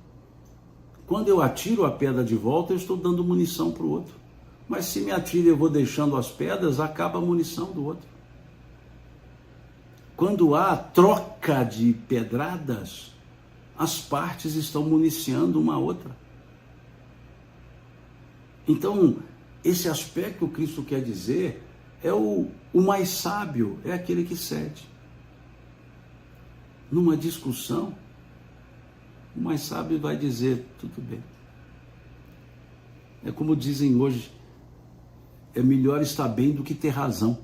Quando eu atiro a pedra de volta, eu estou dando munição para o outro. Mas se me atira e eu vou deixando as pedras, acaba a munição do outro. Quando há troca de pedradas, as partes estão municiando uma a outra. Então, esse aspecto que Cristo quer dizer é o mais sábio, é aquele que cede. Numa discussão, o mais sábio vai dizer, tudo bem. É como dizem hoje, é melhor estar bem do que ter razão.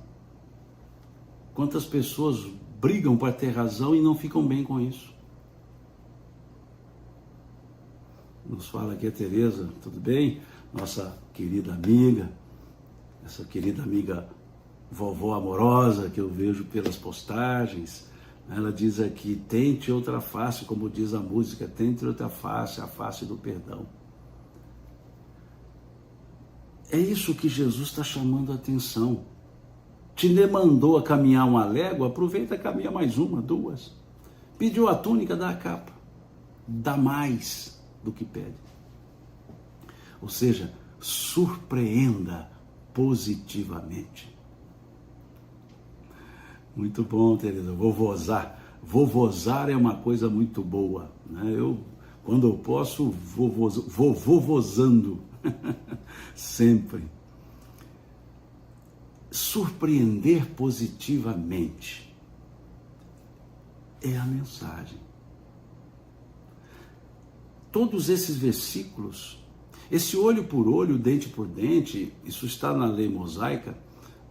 Quantas pessoas brigam para ter razão e não ficam bem com isso? Nos fala aqui a Tereza, tudo bem? Nossa querida amiga, essa querida amiga vovó amorosa que eu vejo pelas postagens. Ela diz aqui, tente outra face, como diz a música, tente outra face, a face do perdão. É isso que Jesus está chamando a atenção. Te demandou a caminhar uma légua, aproveita e caminha mais uma, duas. Pediu a túnica, dá a capa. Dá mais do que pede. Ou seja, surpreenda positivamente. Muito bom, Tereza. Vovozar. Vovozar é uma coisa muito boa, né? Eu, quando eu posso, vou vovozando. Sempre. Surpreender positivamente é a mensagem. Todos esses versículos, esse olho por olho, dente por dente, isso está na lei mosaica,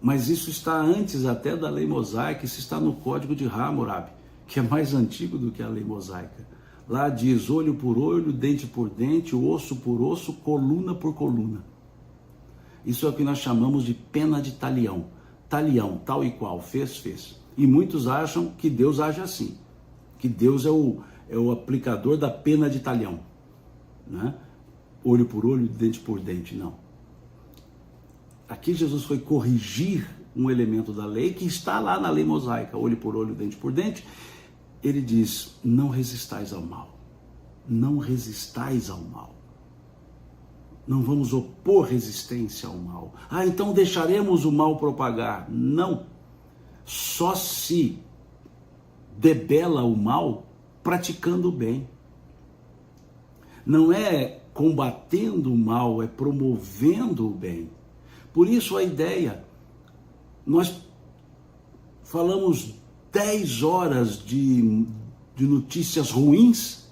mas isso está antes até da lei mosaica, isso está no Código de Hammurabi, que é mais antigo do que a lei mosaica. Lá diz olho por olho, dente por dente, osso por osso, coluna por coluna. Isso é o que nós chamamos de pena de talião. Talião, tal e qual, fez, fez. E muitos acham que Deus age assim, que Deus é o aplicador da pena de talião, né? Olho por olho, dente por dente, não. Aqui Jesus foi corrigir um elemento da lei que está lá na lei mosaica, olho por olho, dente por dente. Ele diz, não resistais ao mal. Não resistais ao mal. Não vamos opor resistência ao mal. Ah, então deixaremos o mal propagar. Não. Só se debela o mal praticando o bem. Não é combatendo o mal, é promovendo o bem. Por isso a ideia, nós falamos 10 horas de notícias ruins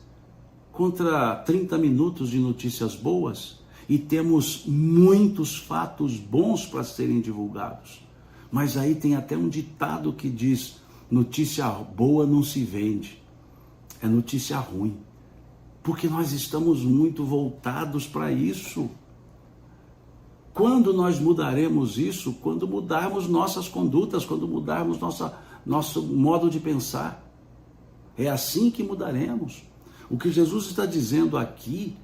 contra 30 minutos de notícias boas e temos muitos fatos bons para serem divulgados. Mas aí tem até um ditado que diz, notícia boa não se vende, é notícia ruim. Porque nós estamos muito voltados para isso. Quando nós mudaremos isso? Quando mudarmos nossas condutas, quando mudarmos nosso modo de pensar. É assim que mudaremos. O que Jesus está dizendo aqui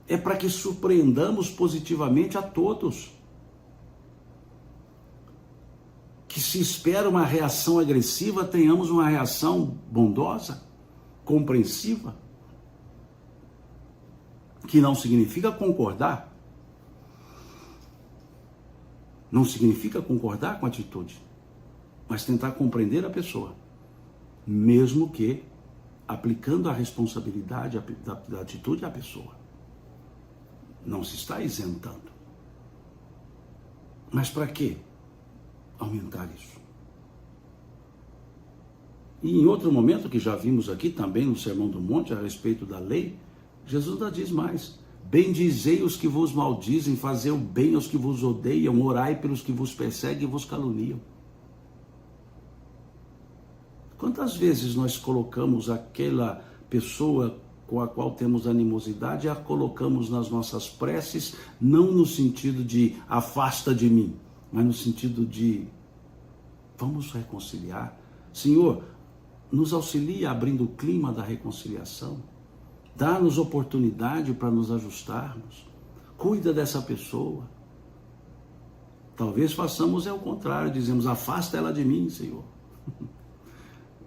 é para que surpreendamos positivamente a todos. Que se espera uma reação agressiva, tenhamos uma reação bondosa, compreensiva. Que não significa concordar. Não significa concordar com a atitude, mas tentar compreender a pessoa, mesmo que aplicando a responsabilidade da atitude à pessoa. Não se está isentando. Mas para quê? Aumentar isso. E em outro momento que já vimos aqui também no Sermão do Monte a respeito da lei, Jesus ainda diz mais. Bendizei os que vos maldizem, fazei o bem aos que vos odeiam, orai pelos que vos perseguem e vos caluniam. Quantas vezes nós colocamos aquela pessoa com a qual temos animosidade, a colocamos nas nossas preces, não no sentido de afasta de mim, mas no sentido de vamos reconciliar. Senhor, nos auxilia abrindo o clima da reconciliação. Dá-nos oportunidade para nos ajustarmos. Cuida dessa pessoa. Talvez façamos o contrário, dizemos, afasta ela de mim, Senhor.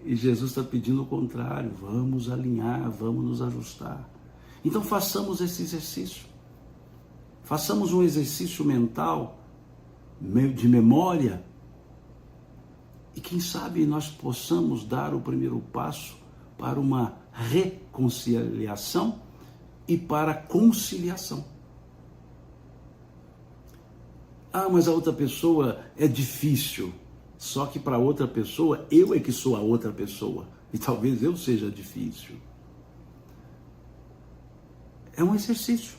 E Jesus está pedindo o contrário, vamos alinhar, vamos nos ajustar. Então façamos esse exercício. Façamos um exercício mental, de memória, e quem sabe nós possamos dar o primeiro passo para uma reconciliação e para conciliação. Ah, mas a outra pessoa é difícil. Só que para outra pessoa, eu é que sou a outra pessoa. E talvez eu seja difícil. É um exercício.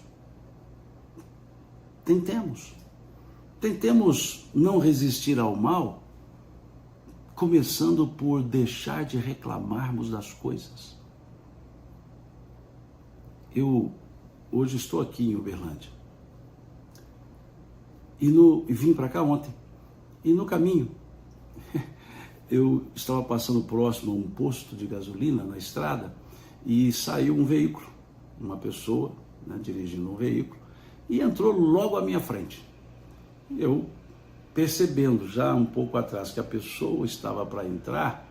Tentemos. Tentemos não resistir ao mal, começando por deixar de reclamarmos das coisas. Eu hoje estou aqui em Uberlândia. E vim para cá ontem. E no caminho, eu estava passando próximo a um posto de gasolina na estrada e saiu um veículo, uma pessoa, né, dirigindo um veículo, e entrou logo à minha frente. Eu, percebendo já um pouco atrás que a pessoa estava para entrar,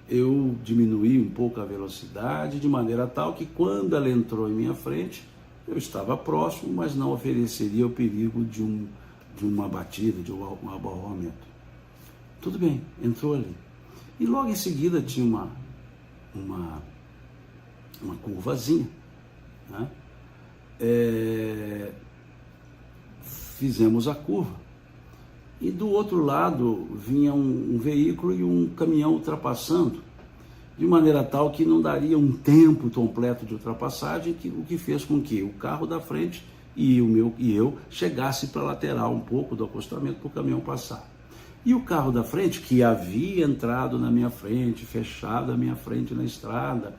eu diminuí um pouco a velocidade, de maneira tal que quando ela entrou em minha frente, eu estava próximo, mas não ofereceria o perigo de uma batida, de um abarroamento. Tudo bem, entrou ali. E logo em seguida tinha uma curvazinha, né? Fizemos a curva. E do outro lado vinha um veículo e um caminhão ultrapassando, de maneira tal que não daria um tempo completo de ultrapassagem, o que fez com que o carro da frente e eu chegasse para a lateral um pouco do acostamento para o caminhão passar. E o carro da frente, que havia entrado na minha frente, fechado a minha frente na estrada,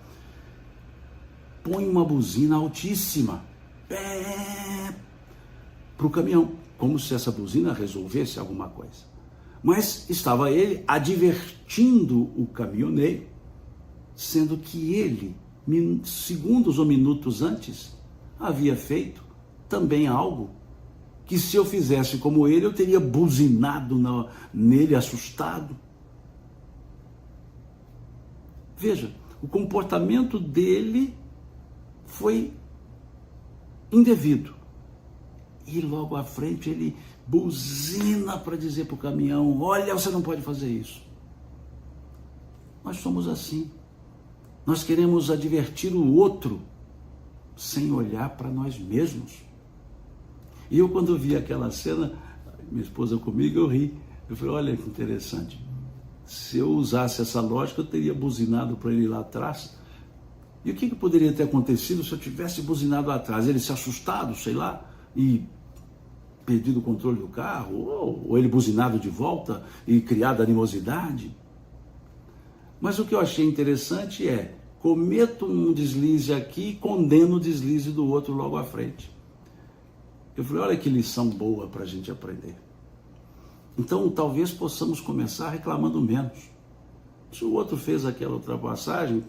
põe uma buzina altíssima para o caminhão, como se essa buzina resolvesse alguma coisa. Mas estava ele advertindo o caminhoneiro, sendo que ele, segundos ou minutos antes, havia feito também algo que, se eu fizesse como ele, eu teria buzinado nele, assustado. Veja, o comportamento dele foi indevido. E logo à frente ele buzina para dizer para o caminhão: olha, você não pode fazer isso. Nós somos assim. Nós queremos advertir o outro sem olhar para nós mesmos. E eu, quando vi aquela cena, minha esposa comigo, eu ri. Eu falei: olha que interessante. Se eu usasse essa lógica, eu teria buzinado para ele lá atrás. E o que poderia ter acontecido se eu tivesse buzinado lá atrás? Ele se assustado, sei lá, e perdido o controle do carro, ou ele buzinado de volta e criado animosidade. Mas o que eu achei interessante é: cometo um deslize aqui e condeno o deslize do outro logo à frente. Eu falei: olha que lição boa para a gente aprender. Então, talvez possamos começar reclamando menos. Se o outro fez aquela ultrapassagem,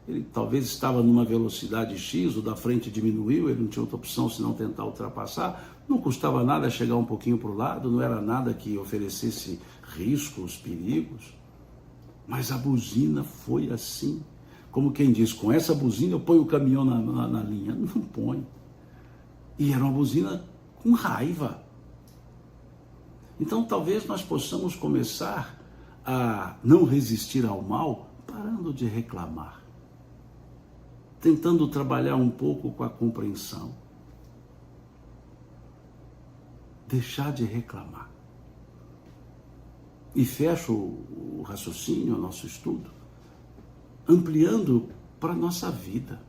ele talvez estava numa velocidade X, o da frente diminuiu, ele não tinha outra opção senão tentar ultrapassar, não custava nada chegar um pouquinho para o lado, não era nada que oferecesse riscos, perigos. Mas a buzina foi assim, como quem diz: com essa buzina eu ponho o caminhão na linha. Não põe. E era uma buzina com raiva. Então talvez nós possamos começar a não resistir ao mal, parando de reclamar, tentando trabalhar um pouco com a compreensão, deixar de reclamar. E fecho o raciocínio, o nosso estudo, ampliando para a nossa vida.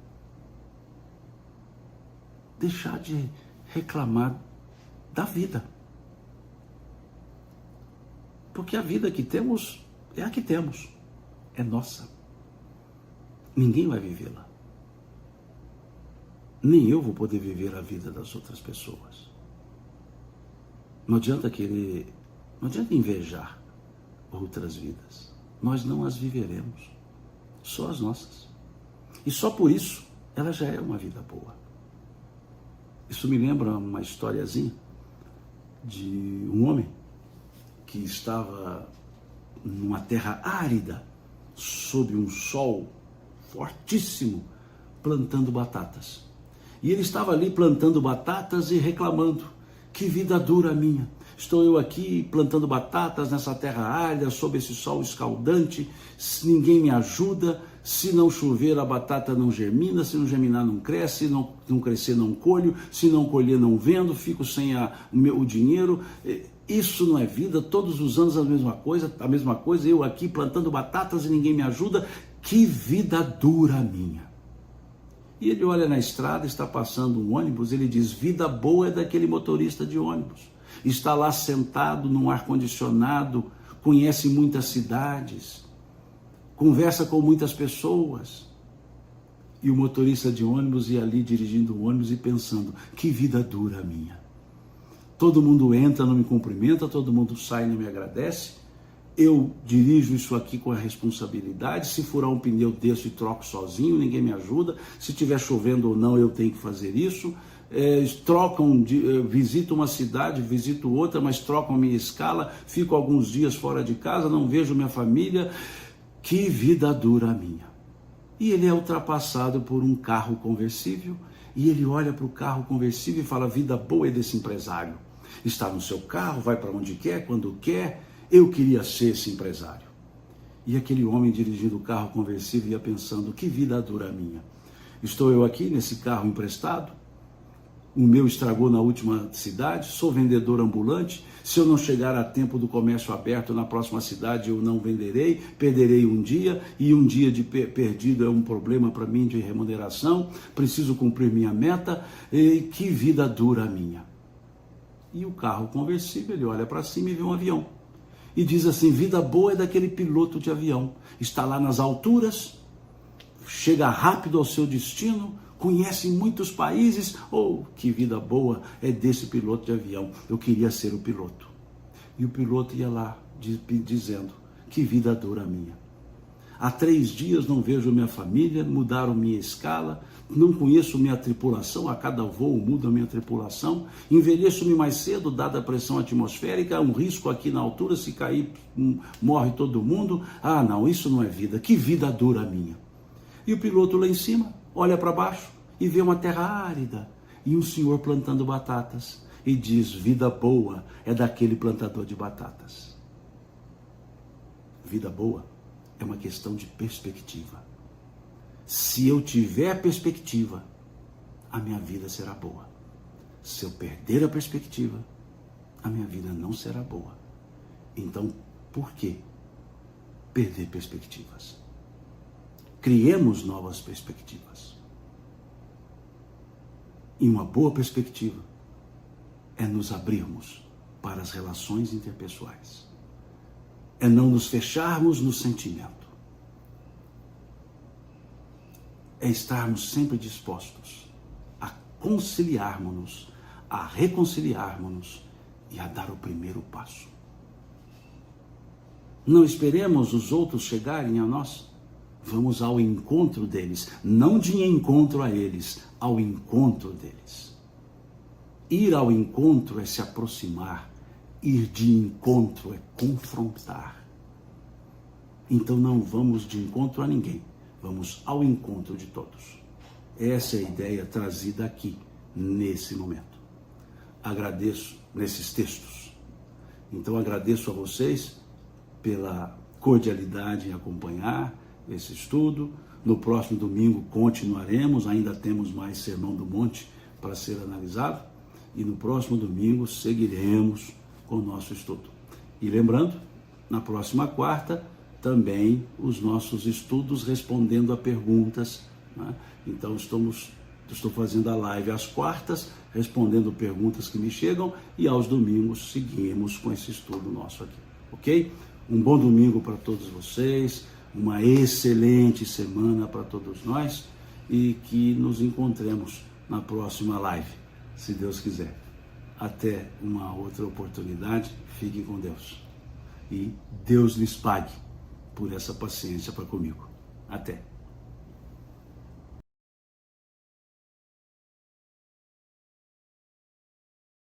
Deixar de reclamar da vida. Porque a vida que temos é a que temos, é nossa. Ninguém vai vivê-la. Nem eu vou poder viver a vida das outras pessoas. Não adianta invejar outras vidas. Nós não as viveremos, só as nossas. E só por isso ela já é uma vida boa. Isso me lembra uma historiazinha de um homem que estava numa terra árida, sob um sol fortíssimo, plantando batatas. E ele estava ali plantando batatas e reclamando: que vida dura a minha. Estou eu aqui plantando batatas nessa terra árida, sob esse sol escaldante, ninguém me ajuda, Se não chover, a batata não germina, se não germinar, não cresce, se não crescer, não colho, se não colher, não vendo, fico sem o dinheiro. Isso não é vida, todos os anos a mesma coisa, eu aqui plantando batatas e ninguém me ajuda. Que vida dura a minha. E ele olha na estrada, está passando um ônibus, ele diz, vida boa é daquele motorista de ônibus. Está lá sentado num ar-condicionado, conhece muitas cidades, conversa com muitas pessoas. E o motorista de ônibus ia ali dirigindo o ônibus e pensando, que vida dura a minha. Todo mundo entra, não me cumprimenta, todo mundo sai, não me agradece. Eu dirijo isso aqui com a responsabilidade. Se furar um pneu, desço e troco sozinho, ninguém me ajuda. Se estiver chovendo ou não, eu tenho que fazer isso. Visito uma cidade, visito outra, mas trocam a minha escala. Fico alguns dias fora de casa, não vejo minha família. Que vida dura a minha. E ele é ultrapassado por um carro conversível. E ele olha para o carro conversível e fala, vida boa é desse empresário. Está no seu carro, vai para onde quer, quando quer. Eu queria ser esse empresário. E aquele homem dirigindo o carro conversível ia pensando, que vida dura a minha. Estou eu aqui nesse carro emprestado, o meu estragou na última cidade, sou vendedor ambulante, se eu não chegar a tempo do comércio aberto na próxima cidade eu não venderei, perderei um dia, e um dia de perdido é um problema para mim de remuneração, preciso cumprir minha meta, e que vida dura a minha. E o carro conversível, ele olha para cima e vê um avião. E diz assim, vida boa é daquele piloto de avião. Está lá nas alturas, chega rápido ao seu destino, conhece muitos países. Oh, que vida boa é desse piloto de avião. Eu queria ser o piloto. E o piloto ia lá dizendo, que vida dura a minha. Há 3 dias não vejo minha família, mudaram minha escala, não conheço minha tripulação, a cada voo muda minha tripulação, envelheço-me mais cedo, dada a pressão atmosférica, há um risco aqui na altura, se cair morre todo mundo. Ah não, isso não é vida, que vida dura a minha. E o piloto lá em cima olha para baixo e vê uma terra árida e um senhor plantando batatas e diz, vida boa é daquele plantador de batatas. Vida boa é uma questão de perspectiva. Se eu tiver perspectiva, a minha vida será boa. Se eu perder a perspectiva, a minha vida não será boa. Então, por que perder perspectivas? Criemos novas perspectivas. E uma boa perspectiva é nos abrirmos para as relações interpessoais. É não nos fecharmos no sentimento. É estarmos sempre dispostos a conciliarmos-nos, a reconciliarmos-nos e a dar o primeiro passo. Não esperemos os outros chegarem a nós. Vamos ao encontro deles, não de encontro a eles, ao encontro deles. Ir ao encontro é se aproximar, ir de encontro é confrontar. Então não vamos de encontro a ninguém, vamos ao encontro de todos. Essa é a ideia trazida aqui, nesse momento. Agradeço nesses textos. Então agradeço a vocês pela cordialidade em acompanhar esse estudo. No próximo domingo continuaremos, ainda temos mais Sermão do Monte para ser analisado. E no próximo domingo seguiremos com o nosso estudo. E lembrando, na próxima quarta, também os nossos estudos respondendo a perguntas, né? Então estou fazendo a live às quartas, respondendo perguntas que me chegam, e aos domingos seguimos com esse estudo nosso aqui, ok? Um bom domingo para todos vocês, uma excelente semana para todos nós, e que nos encontremos na próxima live, se Deus quiser. Até uma outra oportunidade, fiquem com Deus. E Deus lhes pague por essa paciência para comigo. Até.